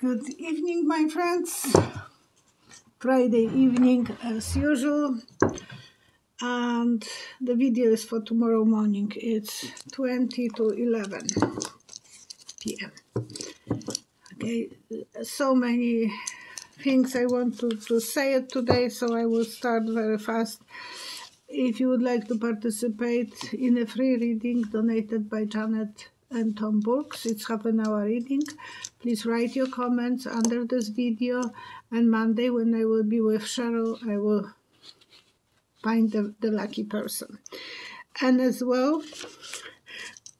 Good evening, my friends. Friday evening as usual, and the video is for tomorrow morning. It's 20 to 11 p.m. Okay, so many things I want to say it today, so I will start very fast. If you would like to participate in a free reading donated by Janet and Tom Burks, it's half-an-hour reading. Please write your comments under this video, and Monday when I will be with Cheryl, I will find the lucky person. And as well,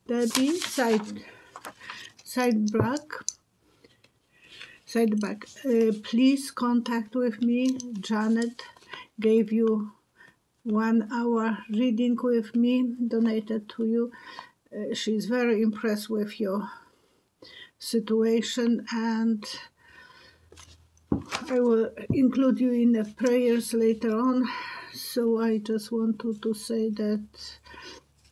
Debbie sideback, please contact with me. Janet gave you 1 hour reading with me, donated to you. She's very impressed with your situation, and I will include you in the prayers later on. So I just wanted to say that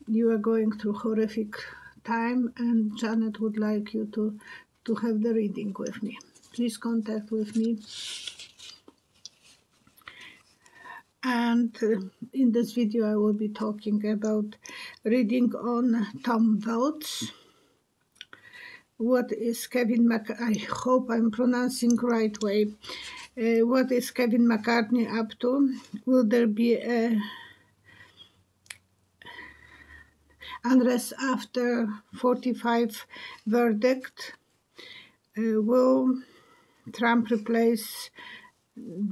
you are going through horrific time, and Janet would like you to have the reading with me. Please contact with me. And in this video I will be talking about reading on Tom Walz. What is Kevin I hope I'm pronouncing right way. What is Kevin McCarthy up to? Will there be a unrest after 45 verdict? Will Trump replace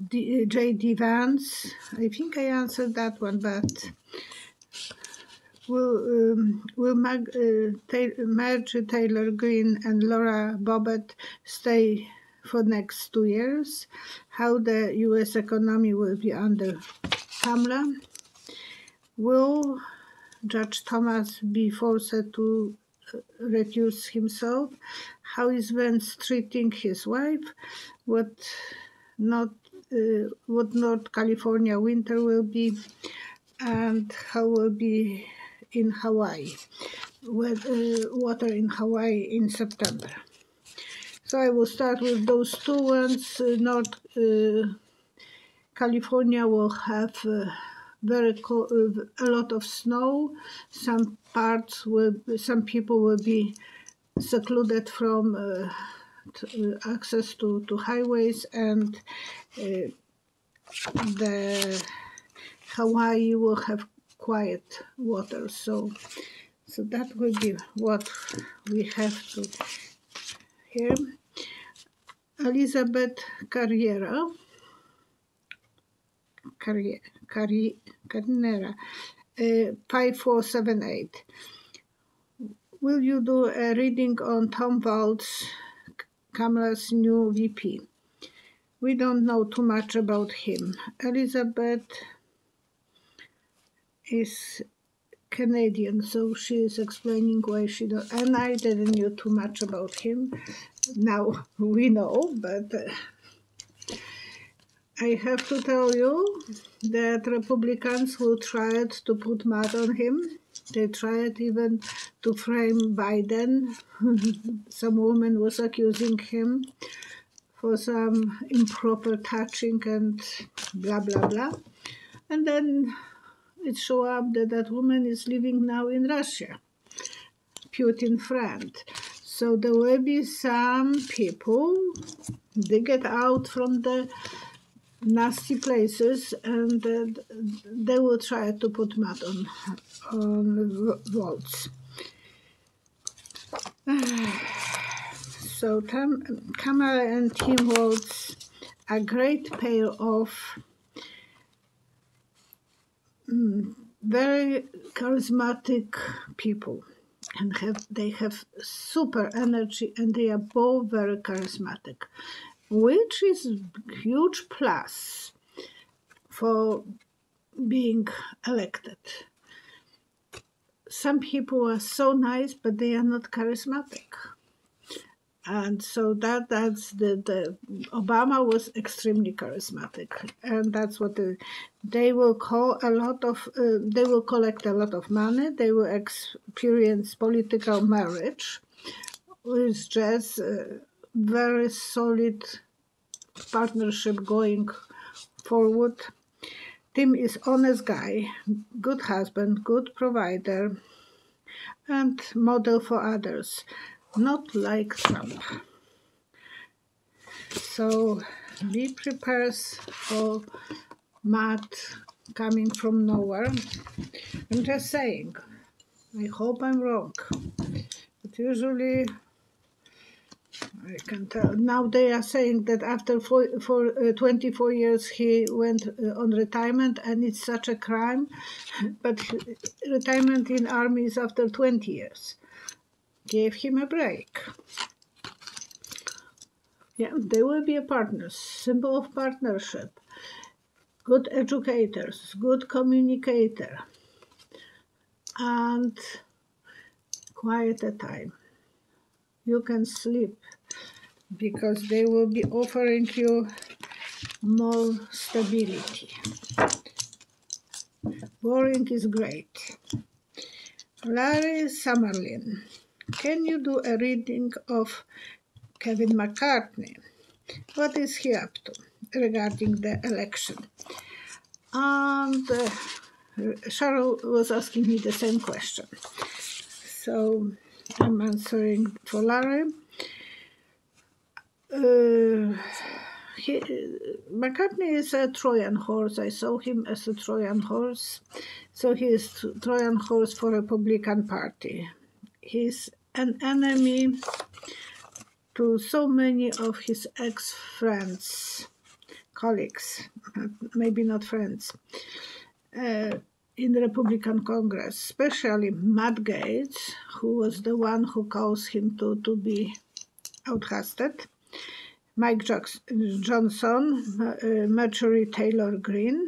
J.D. Vance? I think I answered that one, but will Marjorie Taylor Greene and Lauren Bobet stay for next 2 years? How the U.S. economy will be under Kamala? Will Judge Thomas be forced to recuse himself? How is Vence treating his wife? What North California winter will be, and how will be in Hawaii, with water in Hawaii in September. So I will start with those two ones. North California will have very cold, a lot of snow. Some people will be secluded from access to highways, and the Hawaii will have quiet water. So that will be what we have to hear. Elizabeth Carrera, 5478. Will you do a reading on Tom Walz, Kamala's new VP? We don't know too much about him. Elizabeth is Canadian, so she is explaining why she don't, and I didn't know too much about him. Now we know, but I have to tell you that Republicans will try to put mud on him. They tried even to frame Biden. Some woman was accusing him for some improper touching and blah, blah, blah. And then it showed up that that woman is living now in Russia, Putin friend. So there will be some people, they get out from the nasty places, and they will try to put mud on Walz. So Kamala and Tim Walz, a great pair of very charismatic people, and they have super energy, and they are both very charismatic, which is a huge plus for being elected. Some people are so nice, but they are not charismatic. And so that's the Obama was extremely charismatic, and that's what they will call a lot of. They will collect a lot of money. They will experience political marriage, which just very solid partnership going forward. Tim is honest guy, good husband, good provider, and model for others, not like Trump. So be prepared for mud coming from nowhere. I'm just saying, I hope I'm wrong, but usually I can tell. Now they are saying that after 24 years he went on retirement, and it's such a crime. But retirement in army is after 20 years. Give him a break. Yeah, they will be a partners, symbol of partnership. Good educators, good communicator, and quiet at time. You can sleep because they will be offering you more stability. Boring is great. Larry Summerlin, can you do a reading of Kevin McCarthy? What is he up to regarding the election? And Cheryl was asking me the same question. So I'm answering for Larry. McCarthy is a Trojan horse. I saw him as a Trojan horse. So he is Trojan horse for Republican Party. He's an enemy to so many of his ex-friends, colleagues, maybe not friends, in the Republican Congress, especially Matt Gaetz, who was the one who caused him to be outcasted, Mike Johnson, Marjorie Taylor Greene,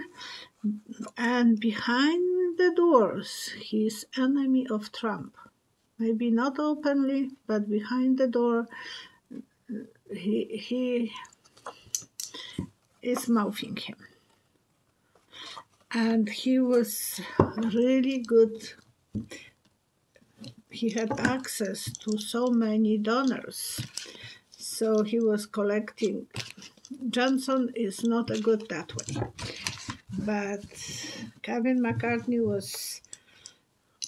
and behind the doors, he's enemy of Trump. Maybe not openly, but behind the door, he is mouthing him. And he was really good. He had access to so many donors. So he was collecting. Johnson is not a good that way. But Kevin McCarthy was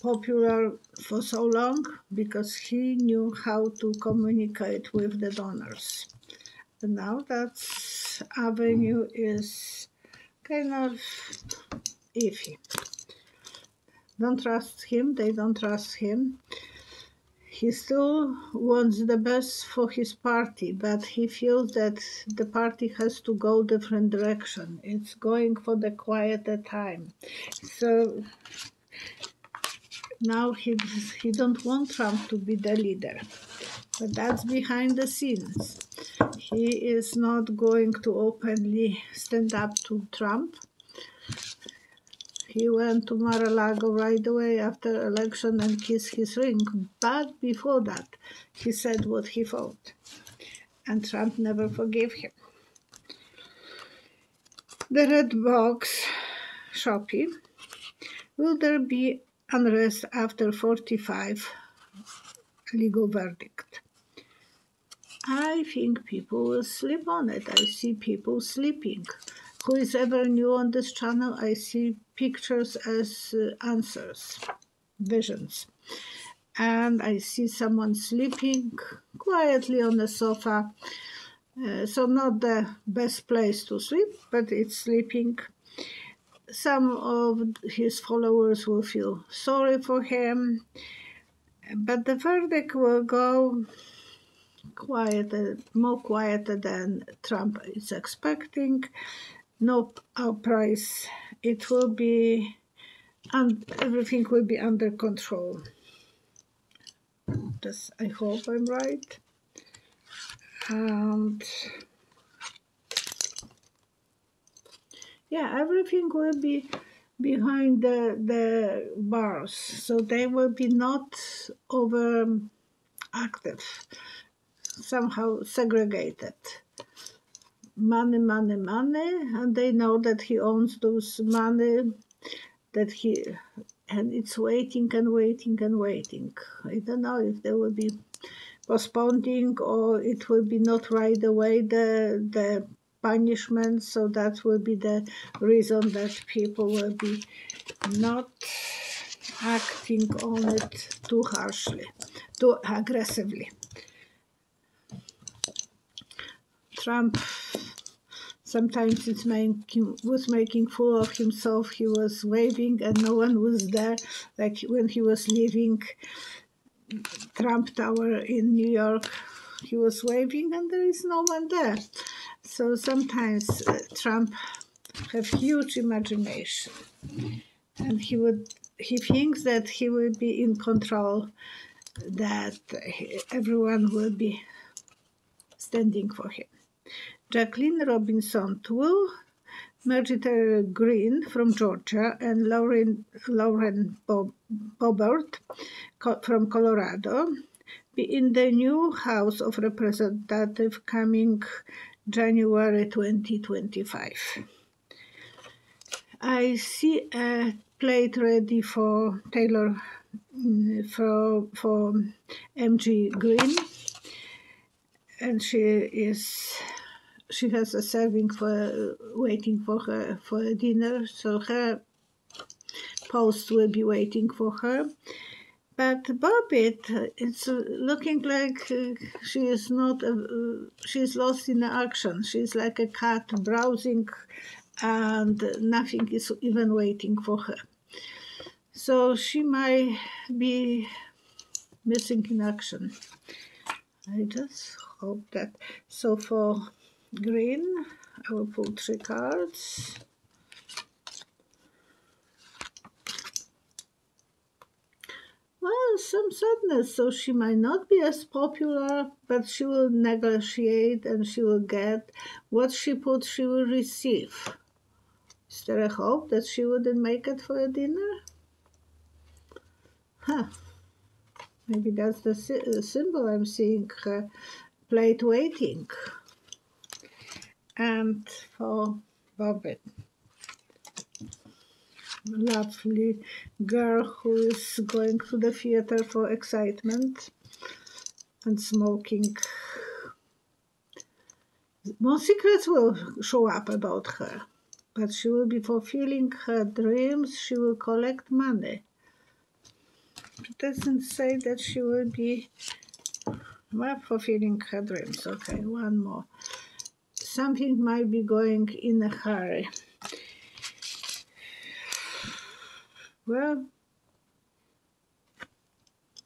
popular for so long because he knew how to communicate with the donors. And now that avenue is kind of iffy. Don't trust him, they don't trust him. He still wants the best for his party, but he feels that the party has to go different direction. It's going for the quieter time. So now he don't want Trump to be the leader. But that's behind the scenes. He is not going to openly stand up to Trump. He went to Mar-a-Lago right away after election and kissed his ring. But before that, he said what he thought. And Trump never forgave him. The red box, Shopee. Will there be unrest after 45 legal verdict? I think people will sleep on it. I see people sleeping. Who is ever new on this channel, I see pictures as answers, visions. And I see someone sleeping quietly on the sofa. So not the best place to sleep, but it's sleeping. Some of his followers will feel sorry for him. But the verdict will go quieter, more quieter than Trump is expecting. No price. It will be, and everything will be under control. I hope I'm right. And yeah, everything will be behind the bars, so they will be not overactive, somehow segregated. Money, money, money, and they know that he owns those money, and it's waiting and waiting and waiting. I don't know if there will be postponing, or it will be not right away, the punishment. So that will be the reason that people will be not acting on it too harshly, too aggressively. Trump sometimes was making fool of himself. He was waving and no one was there, like when he was leaving Trump Tower in New York. He was waving and there is no one there. So sometimes Trump have huge imagination, and he thinks that he will be in control, that everyone will be standing for him. Jacqueline Robinson Toole, Marjorie Greene from Georgia, and Lauren Bobert from Colorado be in the new House of Representatives coming January 2025. I see a plate ready for Taylor for MT Green, and she has a serving waiting for her for a dinner, so her post will be waiting for her. But Bobet, it's looking like she is not. She's lost in action. She's like a cat browsing, and nothing is even waiting for her. So she might be missing in action. I just hope that. So for Green, I will pull 3 cards. Well, some sadness, so she might not be as popular, but she will negotiate and she will get what she puts, she will receive. Is there a hope that she wouldn't make it for a dinner? Maybe that's the symbol I'm seeing, her plate waiting. And for Bobet, lovely girl who is going to the theater for excitement and smoking. More secrets will show up about her, but she will be fulfilling her dreams. She will collect money. It doesn't say that she will be fulfilling her dreams. Okay, one more. Something might be going in a hurry. Well,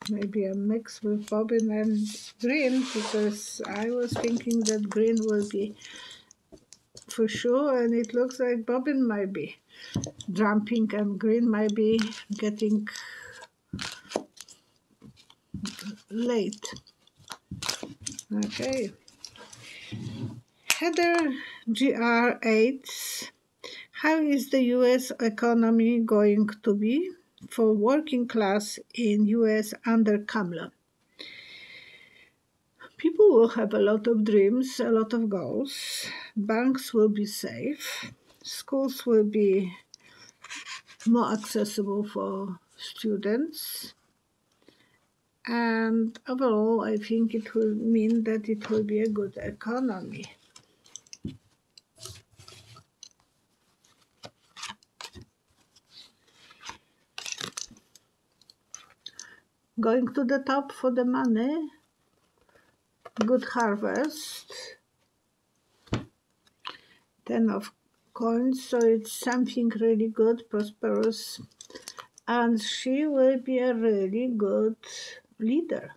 maybe a mix with Bobet and Green, because I was thinking that Green will be for sure, and it looks like Bobet might be jumping and Green might be getting late. Okay. Heather GR8. How is the U.S. economy going to be for working class in U.S. under Kamala? People will have a lot of dreams, a lot of goals. Banks will be safe. Schools will be more accessible for students. And overall, I think it will mean that it will be a good economy. Going to the top for the money, good harvest, 10 of coins, so it's something really good, prosperous, and she will be a really good leader,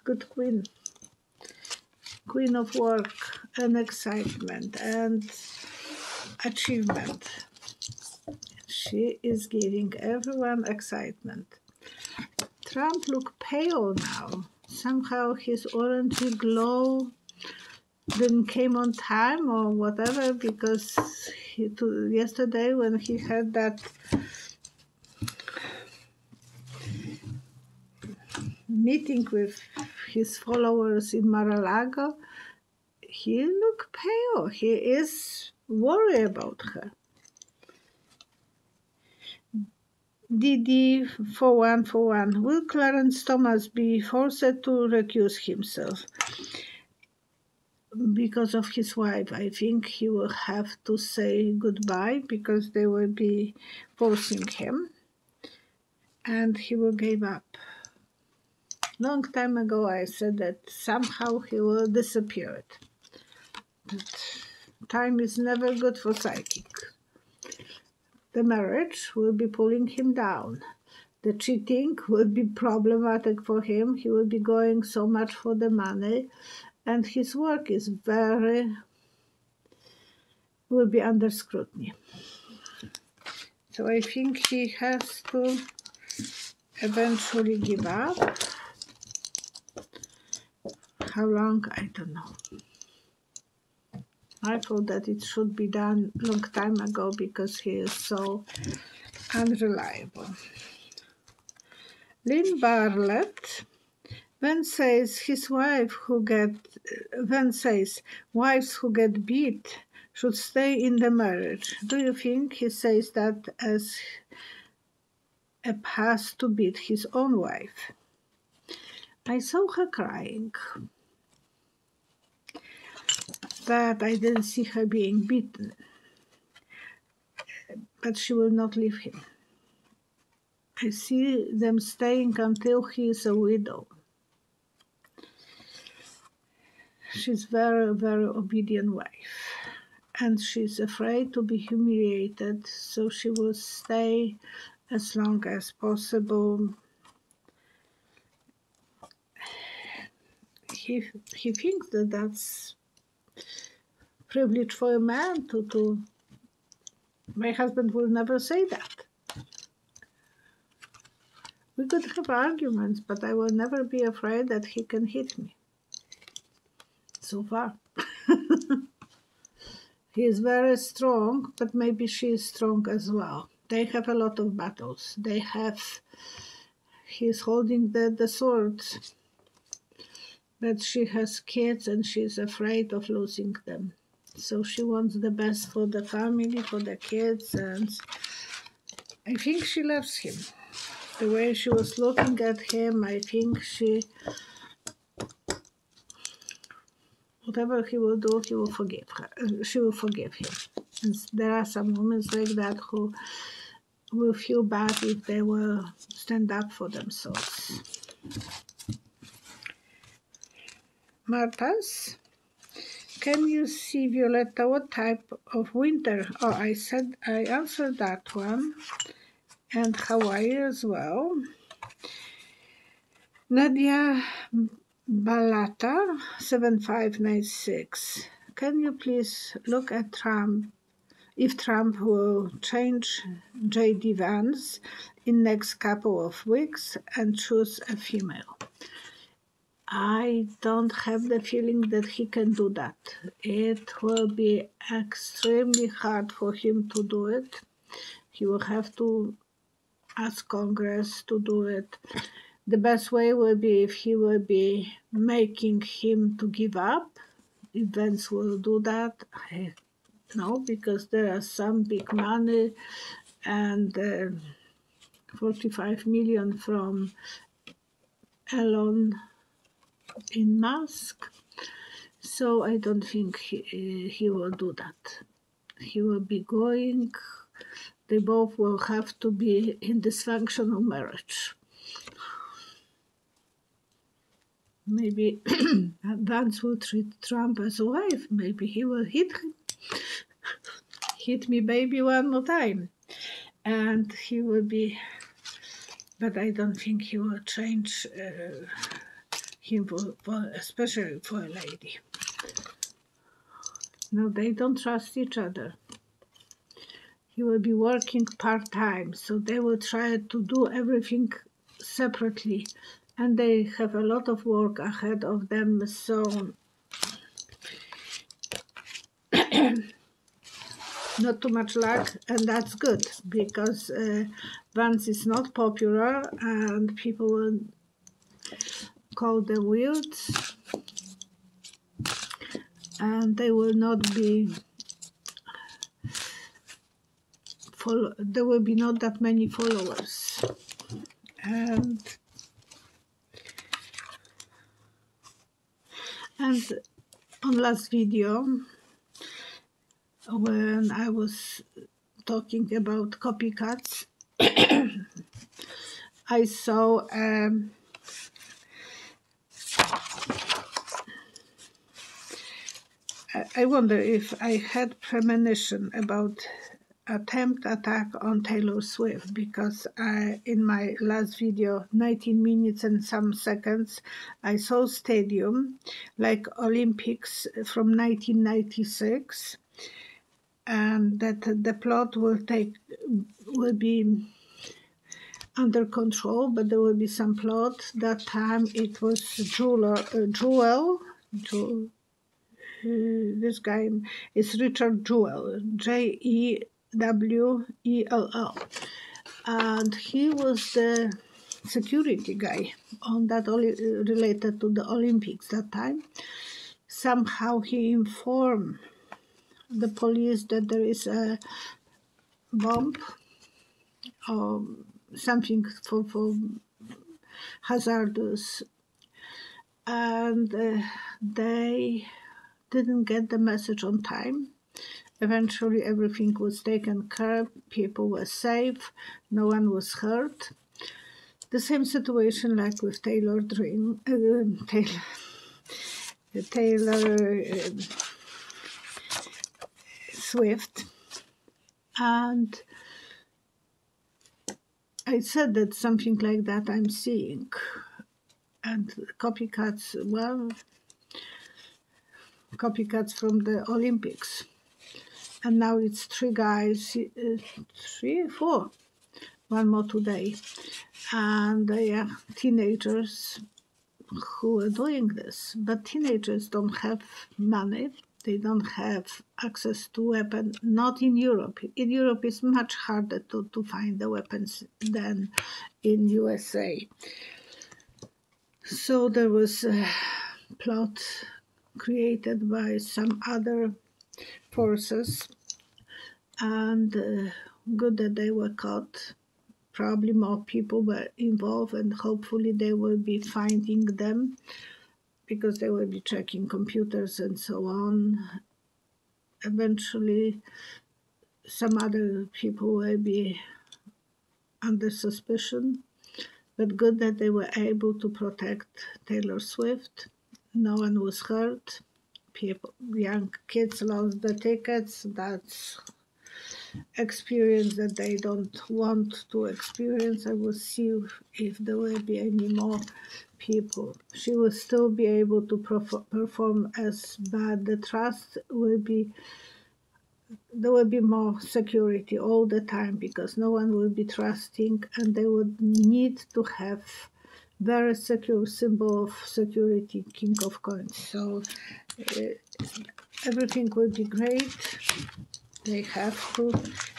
good queen, queen of work and excitement and achievement. She is giving everyone excitement. Trump look pale now. Somehow his orangey glow didn't came on time or whatever, because yesterday when he had that meeting with his followers in Mar-a-Lago, he looked pale. He is worried about her. DD 4141. Will Clarence Thomas be forced to recuse himself? Because of his wife, I think he will have to say goodbye because they will be forcing him, and he will give up. Long time ago I said that somehow he will disappear. But time is never good for psychic. The marriage will be pulling him down. The cheating will be problematic for him. He will be going so much for the money, and his work is will be under scrutiny. So I think he has to eventually give up. How long? I don't know. I thought that it should be done long time ago because he is so unreliable. Lynn Bartlett. Vance says wives who get beat should stay in the marriage. Do you think he says that as a pass to beat his own wife? I saw her crying, but I didn't see her being beaten. But she will not leave him. I see them staying until he is a widow. She's very, very obedient wife, and she's afraid to be humiliated, so she will stay as long as possible. He thinks that that's privilege for a man to. My husband will never say that. We could have arguments, but I will never be afraid that he can hit me. So far. He is very strong, but maybe she is strong as well. They have a lot of battles. He is holding the swords, but she has kids and she is afraid of losing them. So she wants the best for the family, for the kids, and I think she loves him. The way she was looking at him, I think whatever he will do, he will forgive her. She will forgive him. And there are some women like that who will feel bad if they will stand up for themselves. Martha's, can you see, Violetta, what type of winter? Oh, I answered that one. And Hawaii as well. Nadia Balata 7596. Can you please look at Trump, if Trump will change J.D. Vance in next couple of weeks and choose a female? I don't have the feeling that he can do that. It will be extremely hard for him to do it. He will have to ask Congress to do it. The best way will be if he will be making him to give up. If Vance will do that, I know, because there are some big money and 45 million from Elon in Musk. So I don't think he will do that. He will be going. They both will have to be in dysfunctional marriage. Maybe Vance will treat Trump as a wife. Maybe he will hit him. Hit me, baby, one more time. And he will be, but I don't think he will change him, especially for a lady. No, they don't trust each other. He will be working part-time, so they will try to do everything separately, and they have a lot of work ahead of them, so not too much luck, and that's good, because Vance is not popular, and people will call them weird, and they will not be there will be not that many followers. And on last video, when I was talking about copycats, I saw I wonder if I had premonition about attempt attack on Taylor Swift, because in my last video, 19 minutes and some seconds, I saw stadium like Olympics from 1996, and that the plot will be under control, but there will be some plot. That time it was Jewel. This guy is Richard Jewell, Jewell, and he was the security guy on that related to the Olympics that time. Somehow he informed the police that there is a bomb or something for hazardous, and they didn't get the message on time. Eventually everything was taken care of, people were safe, no one was hurt. The same situation like with Taylor Swift. And I said that something like that I'm seeing. And copycats, well, copycats from the Olympics. And now it's 3 guys, 4, one more today. And they are teenagers who are doing this. But teenagers don't have money. They don't have access to weapons, not in Europe. In Europe, it's much harder to find the weapons than in USA. So there was a plot created by some other forces, and good that they were caught. Probably more people were involved, and hopefully they will be finding them, because they will be checking computers and so on. Eventually some other people will be under suspicion, but good that they were able to protect Taylor Swift. No one was hurt. Young kids lost the tickets. That's experience that they don't want to experience. I will see if there will be any more people. She will still be able to perform as bad. The trust will be, there will be more security all the time, because no one will be trusting, and they would need to have very secure symbol of security, King of Coins. So everything will be great. They have to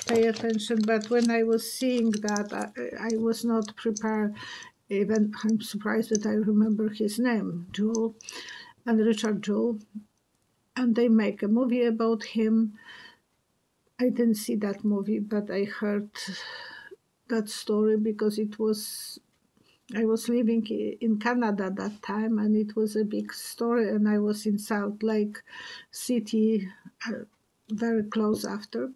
pay attention. But when I was seeing that, I was not prepared. Even I'm surprised that I remember his name, Jewel, and Richard Jewell, and they make a movie about him. I didn't see that movie, but I heard that story because I was living in Canada at that time, and it was a big story, and I was in Salt Lake City very close after.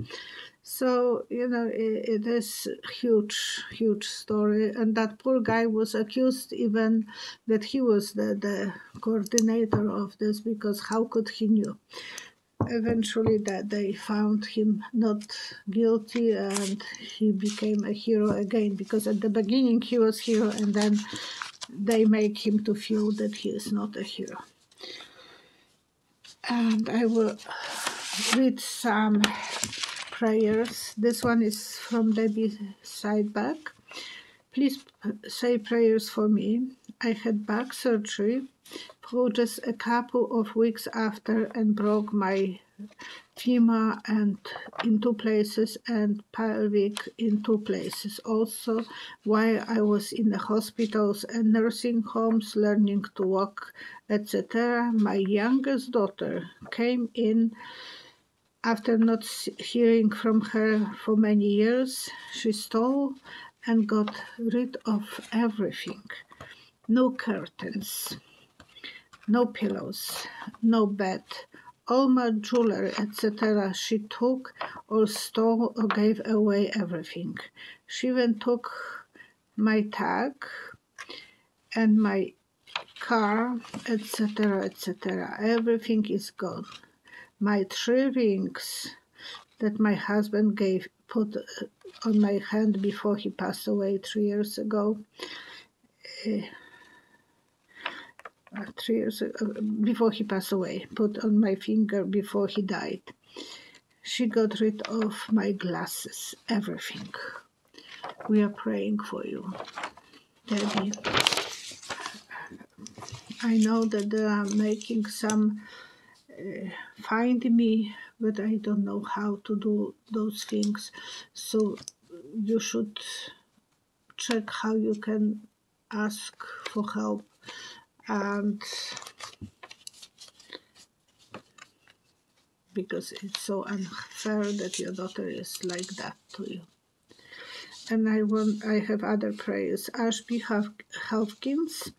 So, it is huge story. And that poor guy was accused even that he was the coordinator of this, because how could he knew? Eventually that they found him not guilty, and he became a hero again, because at the beginning he was hero, and then they make him to feel that he is not a hero. And I will read some prayers. This one is from Debbie Sideback. Please say prayers for me. I had back surgery for just a couple of weeks after, and broke my femur and in 2 places and pelvic in 2 places. Also, while I was in the hospitals and nursing homes learning to walk, etc., my youngest daughter came in. After not hearing from her for many years, she stole and got rid of everything. No curtains, no pillows, no bed. All my jewelry, etc. she took or stole or gave away everything. She even took my tag and my car, etc., etc. Everything is gone. My 3 rings that my husband put on my hand before he passed away 3 years ago. 3 years ago, before he passed away, put on my finger before he died. She got rid of my glasses, everything. We are praying for you, Daddy. I know that they are making some find me, but I don't know how to do those things. So you should check how you can ask for help, and because it's so unfair that your daughter is like that to you. And I have other prayers. Ashby Hopkins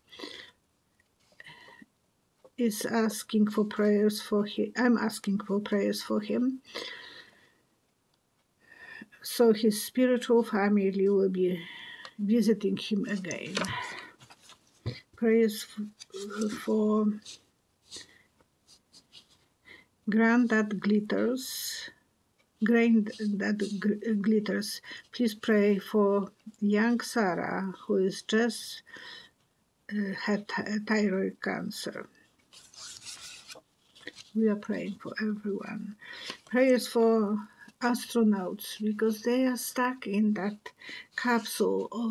is asking for prayers for him. I'm asking for prayers for him, so his spiritual family will be visiting him again. Prayers for Granddad Glitters. Please pray for young Sarah, who is just had thyroid cancer. We are praying for everyone. Prayers for astronauts, because they are stuck in that capsule, or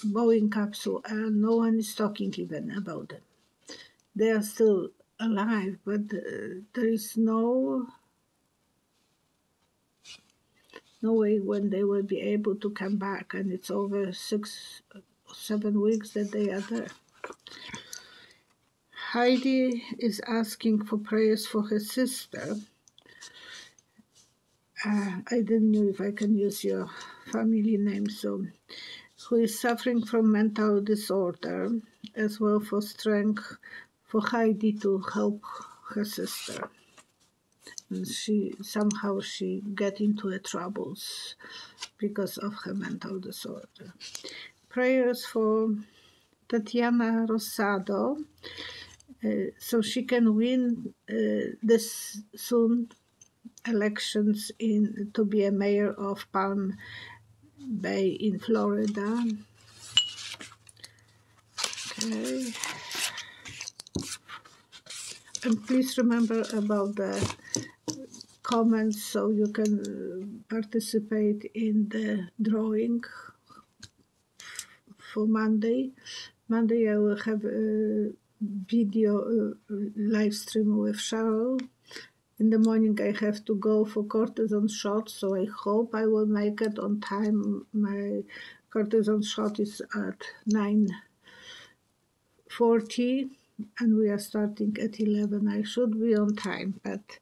Boeing capsule, and no one is talking even about them. They are still alive, but there is no way when they will be able to come back, and it's over 6 or 7 weeks that they are there. Heidi is asking for prayers for her sister. I didn't know if I can use your family name, so who is suffering from mental disorder, as well for strength for Heidi to help her sister. And she get into troubles because of her mental disorder. Prayers for Tatiana Rosado, so she can win this soon elections to be a mayor of Palm Bay in Florida. Okay. And please remember about the comments, so you can participate in the drawing for Monday. Monday I will have a video live stream with Cheryl. In the morning I have to go for cortisone shot, so I hope I will make it on time. My cortisone shot is at 9:40 and we are starting at 11. I should be on time, but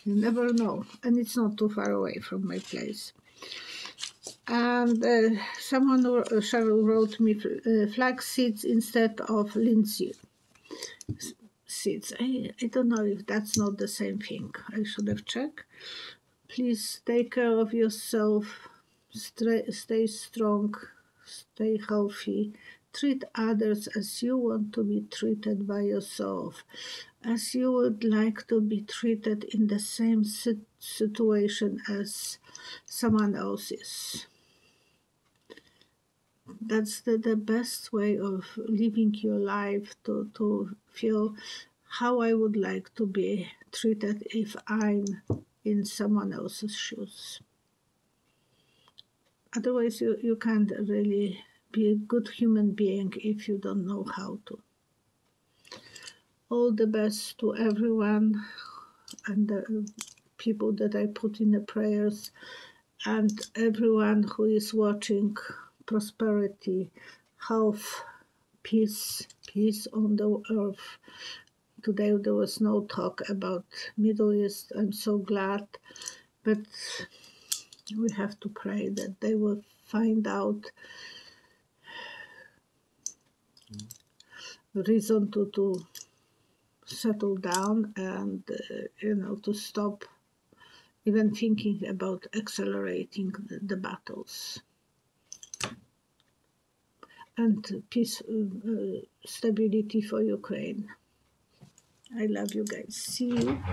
you never know. And it's not too far away from my place. And Cheryl wrote me flax seeds instead of linseed seeds. I don't know if that's not the same thing. I should have checked. Please take care of yourself. Stay strong. Stay healthy. Treat others as you want to be treated by yourself, as you would like to be treated in the same situation as someone else is. That's the best way of living your life, to feel how I would like to be treated if I'm in someone else's shoes. Otherwise, you can't really be a good human being if you don't know how to. All the best to everyone and the people that I put in the prayers, and everyone who is watching. Prosperity, health, peace on the earth. Today there was no talk about Middle East. I'm so glad, but we have to pray that they will find out reason to settle down and, to stop even thinking about accelerating the battles. And peace, stability for Ukraine. I love you guys. See you.